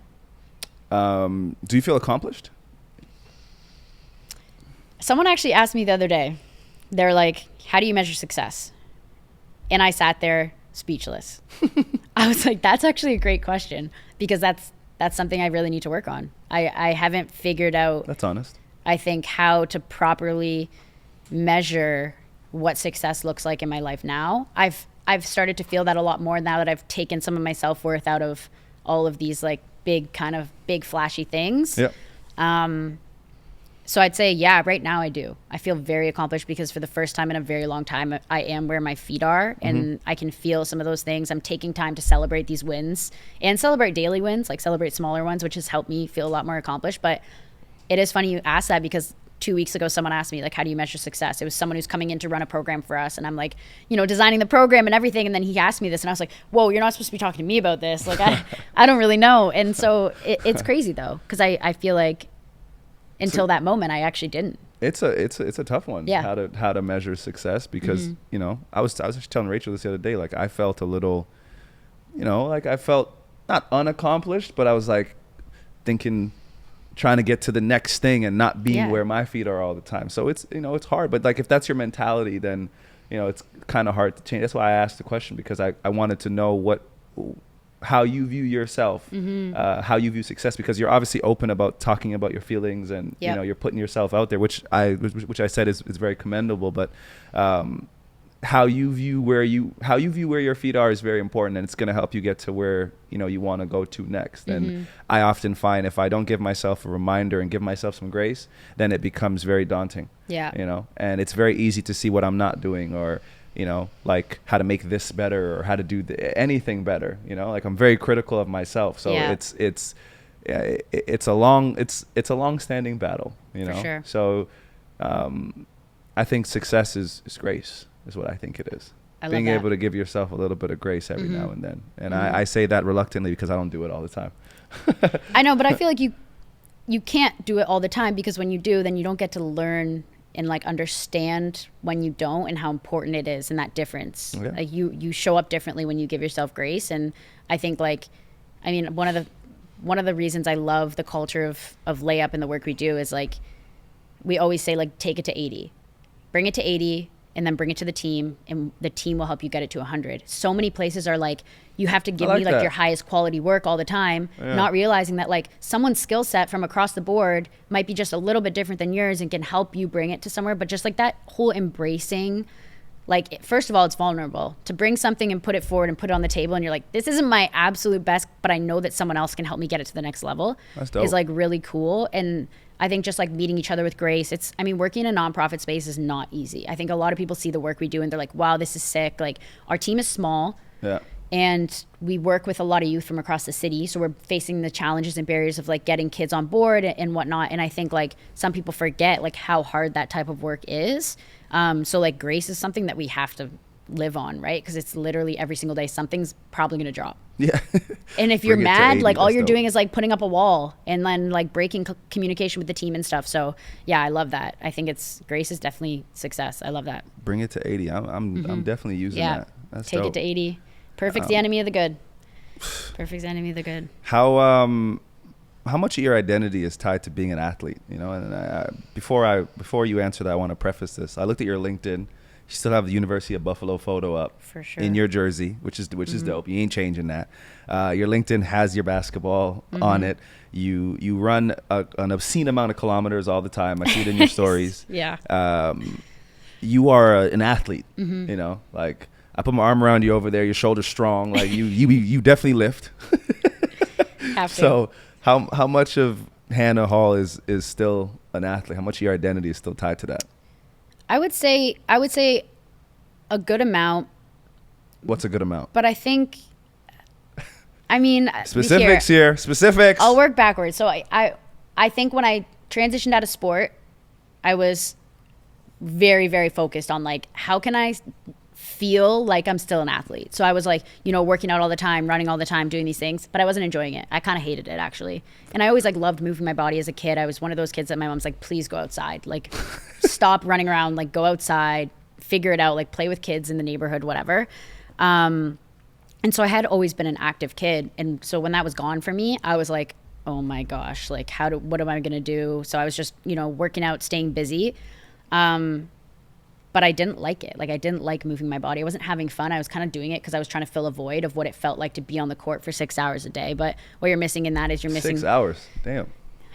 Speaker 1: Do you feel accomplished?
Speaker 2: Someone actually asked me the other day, they're like, how do you measure success? And I sat there speechless. I was like, that's actually a great question, because that's something I really need to work on. I haven't figured out.
Speaker 1: That's honest.
Speaker 2: I think how to properly measure what success looks like in my life now. I've started to feel that a lot more now that I've taken some of my self-worth out of all of these like big flashy things.
Speaker 1: Yep.
Speaker 2: So I'd say, yeah, right now I do. I feel very accomplished because for the first time in a very long time, I am where my feet are, and I can feel some of those things. I'm taking time to celebrate these wins and celebrate daily wins, like celebrate smaller ones, which has helped me feel a lot more accomplished. But it is funny you ask that, because 2 weeks ago, someone asked me, like, how do you measure success? It was someone who's coming in to run a program for us. And I'm like, designing the program and everything. And then he asked me this and I was like, whoa, you're not supposed to be talking to me about this. Like, I don't really know. And so it's crazy though, because I feel like until that moment, I actually didn't. It's
Speaker 1: a tough one.
Speaker 2: Yeah.
Speaker 1: How to measure success, because I was actually telling Rachel this the other day. Like, I felt a little, like I felt not unaccomplished, but I was like trying to get to the next thing and not being where my feet are all the time. So it's it's hard. But like, if that's your mentality, then it's kind of hard to change. That's why I asked the question, because I wanted to know how you view yourself, how you view success, because you're obviously open about talking about your feelings, and you're putting yourself out there, which I said is very commendable. But how you view where your feet are is very important, and it's going to help you get to where you want to go to next. And I often find if I don't give myself a reminder and give myself some grace, then it becomes very daunting. And it's very easy to see what I'm not doing, or like how to make this better, or how to do anything better. Like, I'm very critical of myself. So it's a long-standing battle.
Speaker 2: For sure.
Speaker 1: So I think success is grace, is what I think it is. Being able to give yourself a little bit of grace every now and then. And I say that reluctantly, because I don't do it all the time.
Speaker 2: I know, but I feel like you can't do it all the time, because when you do, then you don't get to learn and like understand when you don't and how important it is and that difference.
Speaker 1: Yeah.
Speaker 2: Like you show up differently when you give yourself grace. And I think like, I mean, one of the reasons I love the culture of layup and the work we do is like, we always say like, take it to 80, bring it to 80 and then bring it to the team and the team will help you get it to 100. So many places are like, you have to give me like your highest quality work all the time, not realizing that like someone's skill set from across the board might be just a little bit different than yours and can help you bring it to somewhere. But just like that whole embracing, like, first of all, it's vulnerable to bring something and put it forward and put it on the table. And you're like, this isn't my absolute best, but I know that someone else can help me get it to the next level.
Speaker 1: That's dope.
Speaker 2: Is like really cool. And I think just like meeting each other with grace, I mean, working in a nonprofit space is not easy. I think a lot of people see the work we do and they're like, wow, this is sick. Like our team is small.
Speaker 1: Yeah.
Speaker 2: And we work with a lot of youth from across the city. So we're facing the challenges and barriers of like getting kids on board and whatnot. And I think like some people forget like how hard that type of work is. So like grace is something that we have to live on, right? Because it's literally every single day, something's probably going to drop.
Speaker 1: Yeah.
Speaker 2: And if you're mad,
Speaker 1: 80,
Speaker 2: like all you're
Speaker 1: dope.
Speaker 2: doing is like putting up a wall and then like breaking communication with the team and stuff. So yeah, I love that. I think grace is definitely success. I love that.
Speaker 1: Bring it to 80. I'm definitely using that. That's
Speaker 2: Take
Speaker 1: dope.
Speaker 2: it to 80. Perfect's the enemy of the good. Perfect's the enemy of the good.
Speaker 1: How much of your identity is tied to being an athlete? You know, and before you answer that, I want to preface this. I looked at your LinkedIn. You still have the University of Buffalo photo up
Speaker 2: for sure
Speaker 1: in your jersey, which is dope. You ain't changing that. Your LinkedIn has your basketball on it. You run an obscene amount of kilometers all the time. I see it in your stories.
Speaker 2: Yeah.
Speaker 1: You are an athlete. You know, like I put my arm around you over there. Your shoulder's strong. Like you definitely lift.
Speaker 2: Have to.
Speaker 1: So how much of Hanna Hall is still an athlete? How much of your identity is still tied to that?
Speaker 2: I would say a good amount.
Speaker 1: What's a good amount?
Speaker 2: But I think, I mean,
Speaker 1: Specifics here. Specifics.
Speaker 2: I'll work backwards. So I think when I transitioned out of sport, I was very, very focused on like, how can I feel like I'm still an athlete? So I was like, you know, working out all the time, running all the time, doing these things, but I wasn't enjoying it. I kind of hated it actually. And I always like loved moving my body as a kid. I was one of those kids that my mom's like, please go outside. Like stop running around, like go outside, figure it out, like play with kids in the neighborhood, whatever. And so I had always been an active kid. And so when that was gone for me, I was like, oh my gosh, like what am I going to do? So I was just, you know, working out, staying busy. But I didn't like it. Like I didn't like moving my body. I wasn't having fun. I was kind of doing it because I was trying to fill a void of what it felt like to be on the court for 6 hours a day. But what you're missing in that is you're missing
Speaker 1: 6 hours. Damn.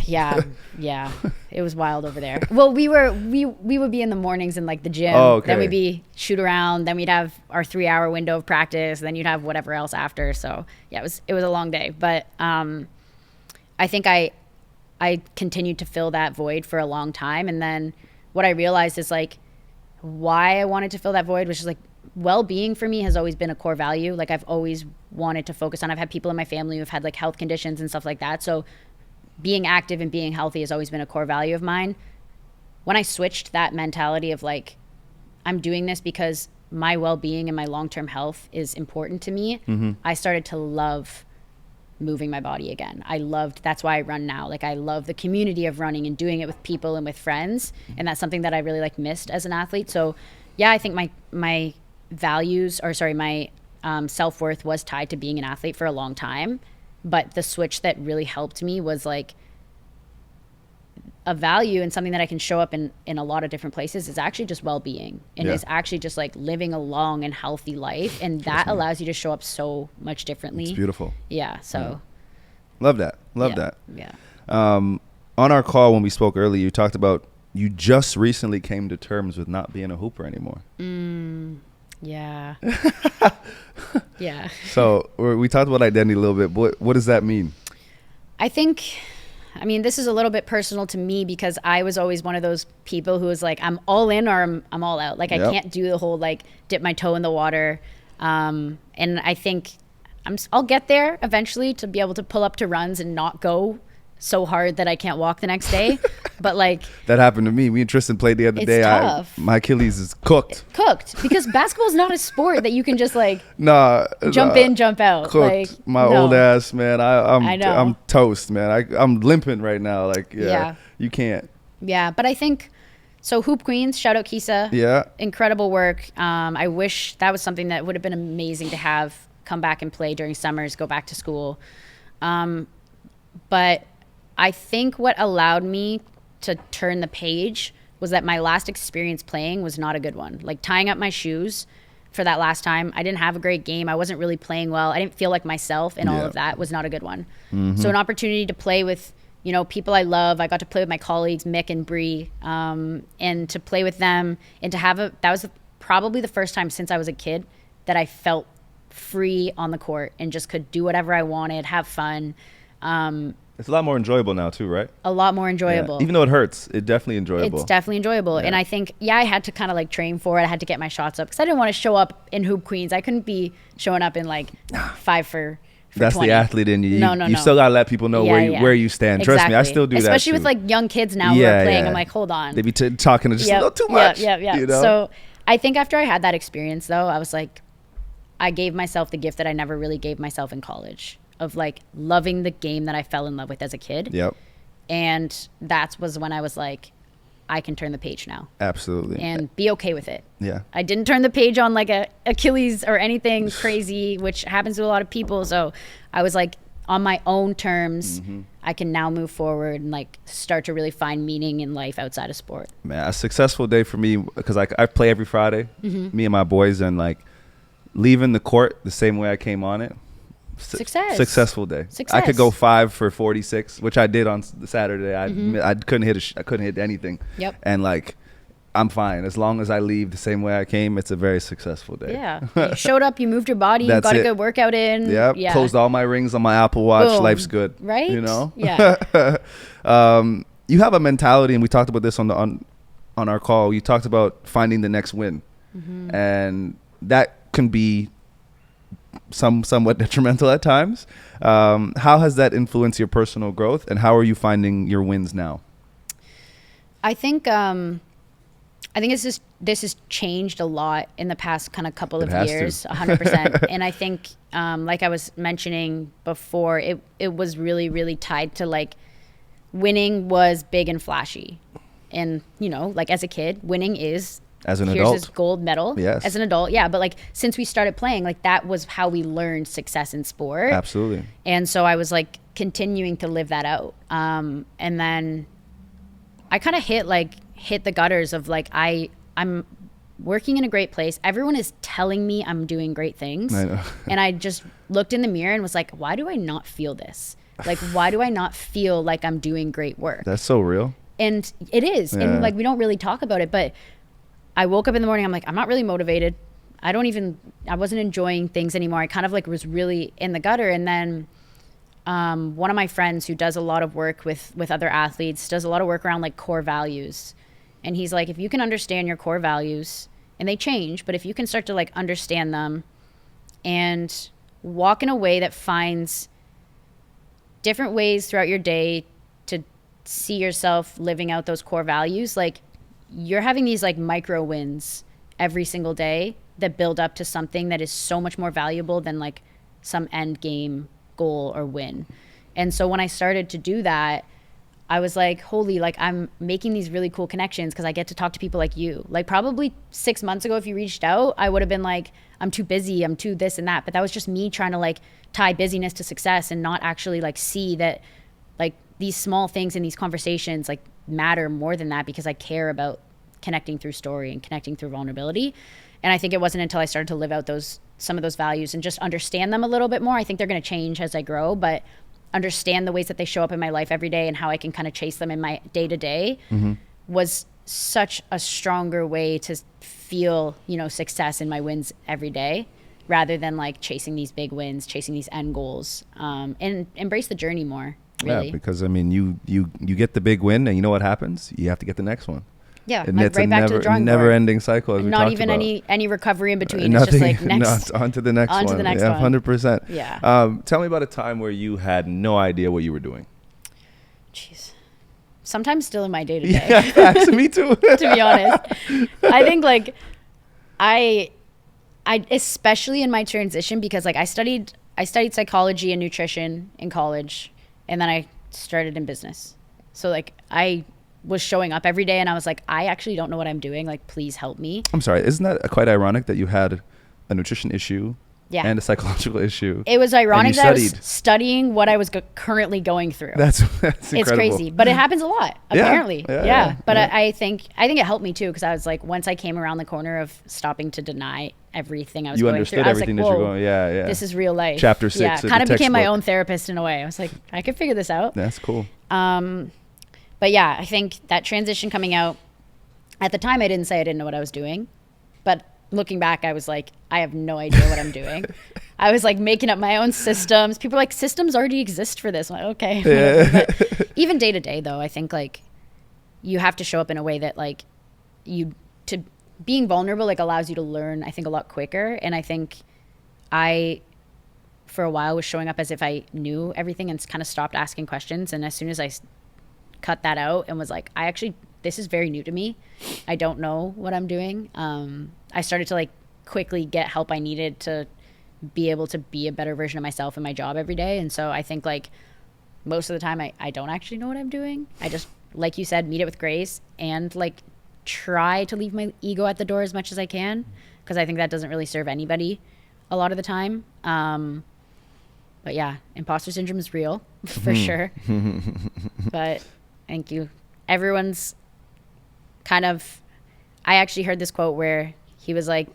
Speaker 2: Yeah. Yeah. It was wild over there. Well, we would be in the mornings in like the gym.
Speaker 1: Oh, okay.
Speaker 2: Then we'd be shoot around. Then we'd have our 3-hour window of practice. Then you'd have whatever else after. So yeah, it was a long day. But I think I continued to fill that void for a long time. And then what I realized is like, why I wanted to fill that void, which is like well-being for me has always been a core value. Like I've always wanted to focus on, I've had people in my family who've had like health conditions and stuff like that. So being active and being healthy has always been a core value of mine. When I switched that mentality of like, I'm doing this because my well-being and my long-term health is important to me, I started to love moving my body again. That's why I run now. Like I love the community of running and doing it with people and with friends. And that's something that I really like missed as an athlete. So yeah, I think my values, or sorry, my self-worth was tied to being an athlete for a long time. But the switch that really helped me was like a value and something that I can show up in a lot of different places is actually just well-being and is actually just like living a long and healthy life. And that allows you to show up so much differently.
Speaker 1: It's beautiful.
Speaker 2: Yeah. So
Speaker 1: love that. Love that.
Speaker 2: Yeah.
Speaker 1: On our call when we spoke earlier, you talked about you just recently came to terms with not being a hooper anymore.
Speaker 2: Yeah. Yeah.
Speaker 1: So we talked about identity a little bit. What does that mean?
Speaker 2: I mean, this is a little bit personal to me because I was always one of those people who was like, I'm all in or I'm all out. Like I can't do the whole like dip my toe in the water. And I think I'll get there eventually to be able to pull up to runs and not go so hard that I can't walk the next day. But like
Speaker 1: that happened to me. Me and Tristan played the other day.
Speaker 2: Tough.
Speaker 1: My Achilles is cooked
Speaker 2: because basketball is not a sport that you can just like jump in, jump out.
Speaker 1: Cooked.
Speaker 2: Like
Speaker 1: my old ass, man. I'm toast, man. I'm limping right now. Like you can't.
Speaker 2: Yeah, but I think So Hoop Queens, shout out Kisa.
Speaker 1: Yeah.
Speaker 2: Incredible work. I wish that was something that would have been amazing to have come back and play during summers, go back to school. But I think what allowed me to turn the page was that my last experience playing was not a good one. Like tying up my shoes for that last time, I didn't have a great game. I wasn't really playing well. I didn't feel like myself, and all of that was not a good one. So an opportunity to play with, you know, people I love. I got to play with my colleagues, Mick and Bree, and to play with them and to have that was probably the first time since I was a kid that I felt free on the court and just could do whatever I wanted, have fun.
Speaker 1: It's a lot more enjoyable now too, right?
Speaker 2: A lot more enjoyable.
Speaker 1: Yeah. Even though it hurts, it's definitely enjoyable.
Speaker 2: It's definitely enjoyable. And I think, I had to kind of like train for it. I had to get my shots up because I didn't want to show up in Hoop Queens. I couldn't be showing up in like 5 for
Speaker 1: That's
Speaker 2: 20.
Speaker 1: the athlete in you.
Speaker 2: No.
Speaker 1: You still got to let people know where you stand.
Speaker 2: Exactly.
Speaker 1: Trust me, I still do that
Speaker 2: Especially
Speaker 1: too.
Speaker 2: with like young kids now who are playing. I'm like, hold on.
Speaker 1: They be talking just a little too much.
Speaker 2: Yeah.
Speaker 1: You know?
Speaker 2: So I think after I had that experience though, I was like, I gave myself the gift that I never really gave myself in college of like loving the game that I fell in love with as a kid.
Speaker 1: Yep.
Speaker 2: And that was when I was like, I can turn the page now.
Speaker 1: Absolutely.
Speaker 2: And be okay with it.
Speaker 1: Yeah.
Speaker 2: I didn't turn the page on like a Achilles or anything crazy, which happens to a lot of people. So I was like, on my own terms, I can now move forward and like start to really find meaning in life outside of sport.
Speaker 1: Man, a successful day for me because I play every Friday, me and my boys, and like leaving the court the same way I came on it. Successful day. I could go 5 for 46, which I did on Saturday. I couldn't hit anything.
Speaker 2: Yep.
Speaker 1: And like, I'm fine as long as I leave the same way I came. It's a very successful day.
Speaker 2: Yeah. You showed up, you moved your body, you got a good workout in.
Speaker 1: Yep. Yeah. Closed all my rings on my Apple Watch.
Speaker 2: Boom.
Speaker 1: Life's good.
Speaker 2: Right?
Speaker 1: You know?
Speaker 2: Yeah.
Speaker 1: You have a mentality, and we talked about this on our call. You talked about finding the next win, and that can be somewhat detrimental at times. How has that influenced your personal growth, and how are you finding your wins now?
Speaker 2: I think this has changed a lot in the past kind of couple of years, 100%. And I think, like I was mentioning before, it was really, really tied to like winning was big and flashy. And, you know, like as a kid, winning is
Speaker 1: as an
Speaker 2: here's
Speaker 1: adult,
Speaker 2: this gold medal.
Speaker 1: Yes. As
Speaker 2: an adult. Yeah. But like, since we started playing, like that was how we learned success in sport.
Speaker 1: Absolutely.
Speaker 2: And so I was like continuing to live that out. And then I kind of hit the gutters of like, I'm working in a great place. Everyone is telling me I'm doing great things.
Speaker 1: I know.
Speaker 2: And I just looked in the mirror and was like, why do I not feel this? Like, why do I not feel like I'm doing great work?
Speaker 1: That's so real.
Speaker 2: And it is. Yeah. And like, we don't really talk about it, but I woke up in the morning, I'm like, I'm not really motivated. I wasn't enjoying things anymore. I kind of like was really in the gutter. And then one of my friends who does a lot of work with other athletes, does a lot of work around like core values. And he's like, if you can understand your core values, and they change, but if you can start to like understand them and walk in a way that finds different ways throughout your day to see yourself living out those core values, like you're having these like micro wins every single day that build up to something that is so much more valuable than like some end game goal or win. And so when I started to do that, I was like, holy, like I'm making these really cool connections because I get to talk to people like you. Like probably 6 months ago, if you reached out, I would have been like, I'm too busy, I'm too this and that. But that was just me trying to like tie busyness to success and not actually like see that like these small things in these conversations like matter more than that, because I care about connecting through story and connecting through vulnerability. And I think it wasn't until I started to live out some of those values and just understand them a little bit more. I think they're going to change as I grow, but understand the ways that they show up in my life every day and how I can kind of chase them in my day to day was such a stronger way to feel, you know, success in my wins every day, rather than like chasing these big wins, chasing these end goals, and embrace the journey more. Really.
Speaker 1: Yeah, because I mean, you get the big win, and you know what happens? You have to get the next one.
Speaker 2: Yeah,
Speaker 1: and
Speaker 2: like
Speaker 1: it's
Speaker 2: right back to the drawing board.
Speaker 1: Never-ending cycle. As
Speaker 2: not
Speaker 1: we
Speaker 2: even
Speaker 1: about.
Speaker 2: any recovery in between.
Speaker 1: Nothing,
Speaker 2: it's just like next.
Speaker 1: No, on to the next one.
Speaker 2: On to the next
Speaker 1: one. 100%.
Speaker 2: Yeah.
Speaker 1: Tell me about a time where you had no idea what you were doing.
Speaker 2: Jeez. Sometimes still in my day to day.
Speaker 1: Yeah, facts. Me too.
Speaker 2: To be honest, I think like I especially in my transition, because like I studied psychology and nutrition in college, and then I started in business. So like I was showing up every day and I was like, I actually don't know what I'm doing. Like, please help me.
Speaker 1: I'm sorry. Isn't that quite ironic that you had a nutrition issue and a psychological issue?
Speaker 2: It was ironic that I was
Speaker 1: studied.
Speaker 2: studying what I was currently going through.
Speaker 1: That's incredible.
Speaker 2: It's crazy, but it happens a lot, apparently.
Speaker 1: Yeah.
Speaker 2: But I think it helped me too, because I was like, once I came around the corner of stopping to deny everything I was going through, I was like, whoa, this is real life.
Speaker 1: Chapter 6.
Speaker 2: Yeah, kind of became my own therapist in a way. I was like, I could figure this out.
Speaker 1: That's cool.
Speaker 2: But yeah, I think that transition coming out, at the time I didn't say I didn't know what I was doing, but looking back, I was like, I have no idea what I'm doing. I was like making up my own systems. People are like, systems already exist for this. I'm like, okay. But even day to day though, I think like you have to show up in a way that like being vulnerable like allows you to learn, I think, a lot quicker. And I think I, for a while, was showing up as if I knew everything and kind of stopped asking questions. And as soon as I cut that out and was like, this is very new to me. I don't know what I'm doing. I started to like quickly get help I needed to be able to be a better version of myself in my job every day. And so I think like most of the time I don't actually know what I'm doing. I just, like you said, meet it with grace and like try to leave my ego at the door as much as I can, because I think that doesn't really serve anybody a lot of the time. But yeah, imposter syndrome is real for sure. But thank you. Everyone's kind of, I actually heard this quote where he was like,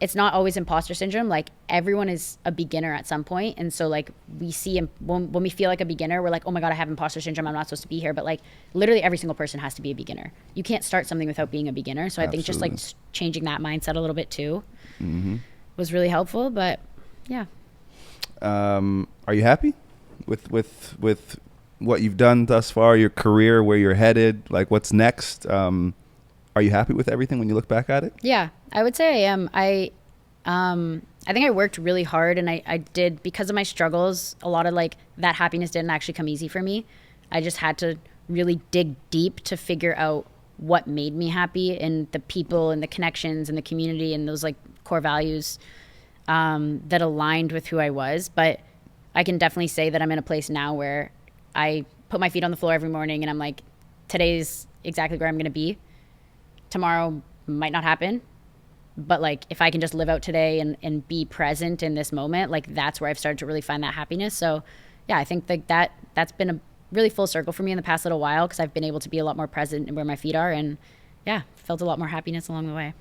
Speaker 2: it's not always imposter syndrome. Like everyone is a beginner at some point. And so like we see when we feel like a beginner, we're like, oh my God, I have imposter syndrome. I'm not supposed to be here. But like literally every single person has to be a beginner. You can't start something without being a beginner. So I think just like changing that mindset a little bit too was really helpful. But yeah.
Speaker 1: Are you happy with what you've done thus far, your career, where you're headed, like what's next? Are you happy with everything when you look back at it?
Speaker 2: Yeah, I would say I am. I think I worked really hard, and I did, because of my struggles, a lot of like that happiness didn't actually come easy for me. I just had to really dig deep to figure out what made me happy, and the people and the connections and the community and those like core values that aligned with who I was. But I can definitely say that I'm in a place now where I put my feet on the floor every morning and I'm like, today's exactly where I'm going to be. Tomorrow might not happen, but like if I can just live out today and be present in this moment, like that's where I've started to really find that happiness. So yeah, I think that's been a really full circle for me in the past little while, because I've been able to be a lot more present in where my feet are, and yeah, felt a lot more happiness along the way.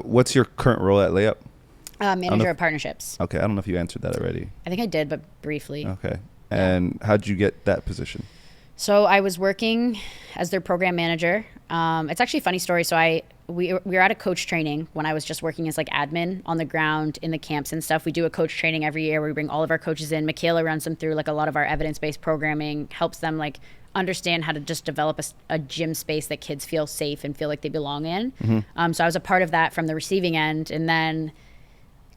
Speaker 1: What's your current role at Layup?
Speaker 2: Manager of partnerships.
Speaker 1: Okay, I don't know if you answered that already.
Speaker 2: I think I did, but briefly.
Speaker 1: Okay. And how'd you get that position?
Speaker 2: So I was working as their program manager. It's actually a funny story. So we were at a coach training when I was just working as like admin on the ground in the camps and stuff. We do a coach training every year where we bring all of our coaches in. Michaela runs them through like a lot of our evidence-based programming, helps them like understand how to just develop a gym space that kids feel safe and feel like they belong in. So I was a part of that from the receiving end. And then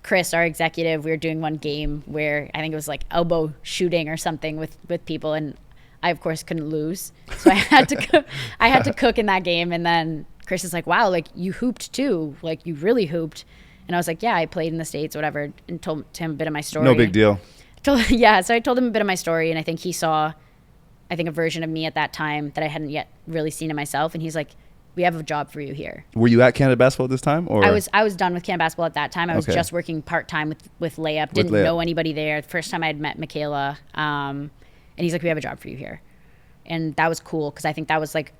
Speaker 2: Chris, our executive, we were doing one game where I think it was like elbow shooting or something with people, and I of course couldn't lose, so I had to cook in that game. And then Chris is like, "Wow, like you hooped too, like you really hooped," and I was like, "Yeah, I played in the States, whatever," and told him a bit of my story.
Speaker 1: No big deal.
Speaker 2: So I told him a bit of my story, and I think he saw, a version of me at that time that I hadn't yet really seen in myself, and he's like, we have a job for you here.
Speaker 1: Were you at Canada Basketball at this time? Or
Speaker 2: I was done with Canada Basketball at that time. I was just working part-time with Layup. Didn't know anybody there. The first time I had met Michaela. And he's like, we have a job for you here. And that was cool, because I think that was like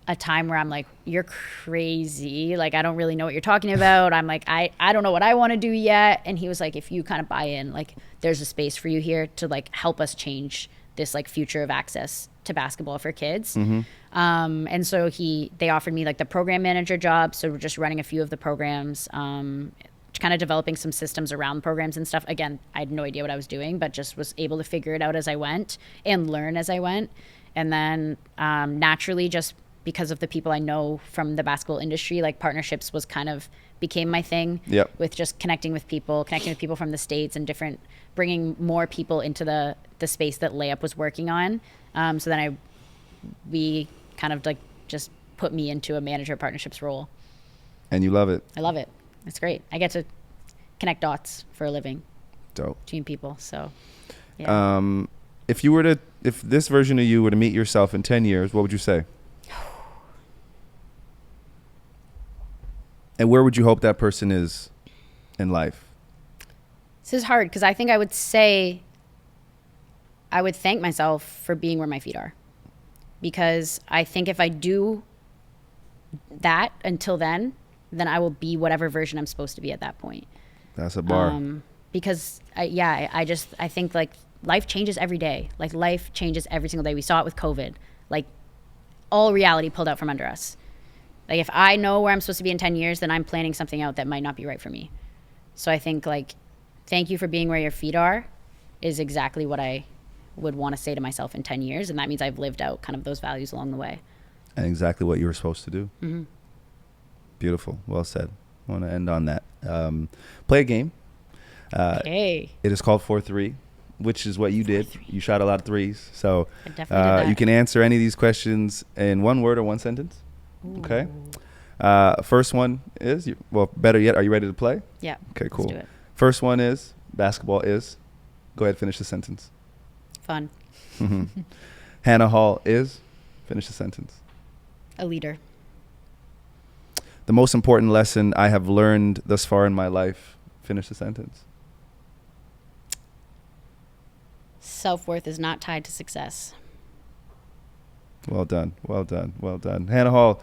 Speaker 2: a time where I'm like, you're crazy. Like, I don't really know what you're talking about. I'm like, I don't know what I want to do yet. And he was like, if you kind of buy in, like there's a space for you here to like help us change this like future of access to basketball for kids. And so they offered me like the program manager job. So we're just running a few of the programs, kind of developing some systems around programs and stuff. Again, I had no idea what I was doing, but just was able to figure it out as I went and learn as I went. And then naturally, just because of the people I know from the basketball industry, like partnerships was kind of became my thing. With just connecting with people from the States and bringing more people into the space that Layup was working on. So then we kind of like just put me into a manager of partnerships role.
Speaker 1: And you love it.
Speaker 2: I love it. It's great. I get to connect dots for a living.
Speaker 1: Dope.
Speaker 2: Between people. So, yeah.
Speaker 1: If you were to if this version of you were to meet yourself in 10 years, what would you say? And where would you hope that person is in life?
Speaker 2: This is hard because I think I would say I would thank myself for being where my feet are. Because I think if I do that until then I will be whatever version I'm supposed to be at that point.
Speaker 1: That's a bar.
Speaker 2: Because I think like life changes every day. Like life changes every single day. We saw it with COVID. Like all reality pulled out from under us. Like if I know where I'm supposed to be in 10 years, then I'm planning something out that might not be right for me. So I think like, thank you for being where your feet are is exactly what I would want to say to myself in 10 years. And that means I've lived out kind of those values along the way.
Speaker 1: And exactly what you were supposed to do.
Speaker 2: Mm-hmm.
Speaker 1: Beautiful. Well said. I want to end on that. Play a game.
Speaker 2: Okay.
Speaker 1: It is called 4-3, which is what you did. You shot a lot of threes. So
Speaker 2: I definitely did that.
Speaker 1: you can answer any of these questions in one word or one sentence.
Speaker 2: Ooh.
Speaker 1: Okay. First one is, better yet, are you ready to play?
Speaker 2: Yeah.
Speaker 1: Okay, cool.
Speaker 2: Let's do it.
Speaker 1: First one is, basketball is. Go ahead, finish the sentence.
Speaker 2: Fun.
Speaker 1: Hanna Hall is. Finish the sentence.
Speaker 2: A leader.
Speaker 1: The most important lesson I have learned thus far in my life. Finish the sentence.
Speaker 2: Self-worth is not tied to success.
Speaker 1: Well done. Well done. Well done. Hanna Hall,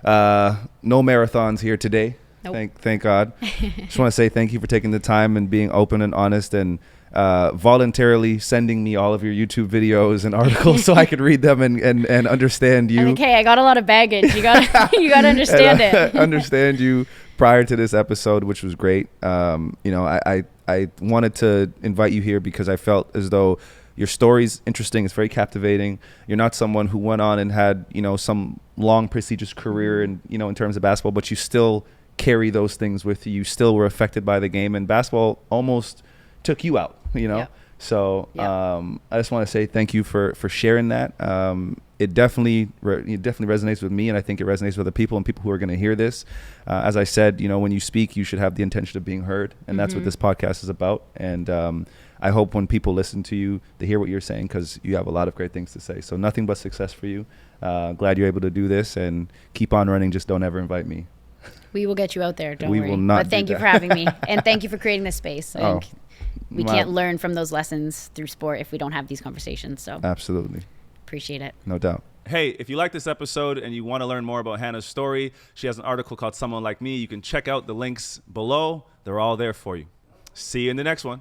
Speaker 1: no marathons here today.
Speaker 2: Nope.
Speaker 1: Thank God. Just want to say thank you for taking the time and being open and honest and voluntarily sending me all of your YouTube videos and articles so I could read them and understand you.
Speaker 2: Okay, I got a lot of baggage. You got you got to understand it.
Speaker 1: Understand you prior to this episode, which was great. I wanted to invite you here because I felt as though your story's interesting. It's very captivating. You're not someone who went on and had, some long prestigious career and, in terms of basketball, but you still carry those things with you. You still were affected by the game, and basketball almost took you out,
Speaker 2: Yeah.
Speaker 1: So
Speaker 2: Yeah.
Speaker 1: I just want to say thank you for sharing that. It definitely resonates with me, and I think it resonates with other people and people who are going to hear this. As I said, when you speak, you should have the intention of being heard, and that's what this podcast is about. And I hope when people listen to you, they hear what you're saying because you have a lot of great things to say. So nothing but success for you. Glad you're able to do this and keep on running. Just don't ever invite me.
Speaker 2: We will get you out there. Don't
Speaker 1: We
Speaker 2: worry.
Speaker 1: will not
Speaker 2: But thank
Speaker 1: do
Speaker 2: you
Speaker 1: that.
Speaker 2: for having me, and thank you for creating this space. I think we
Speaker 1: wow.
Speaker 2: can't learn from those lessons through sport if we don't have these conversations. So
Speaker 1: Absolutely.
Speaker 2: appreciate it.
Speaker 1: No doubt.
Speaker 4: Hey, if you like this episode and you want to learn more about Hanna's story, she has an article called Someone Like Me. You can check out the links below. They're all there for you. See you in the next one.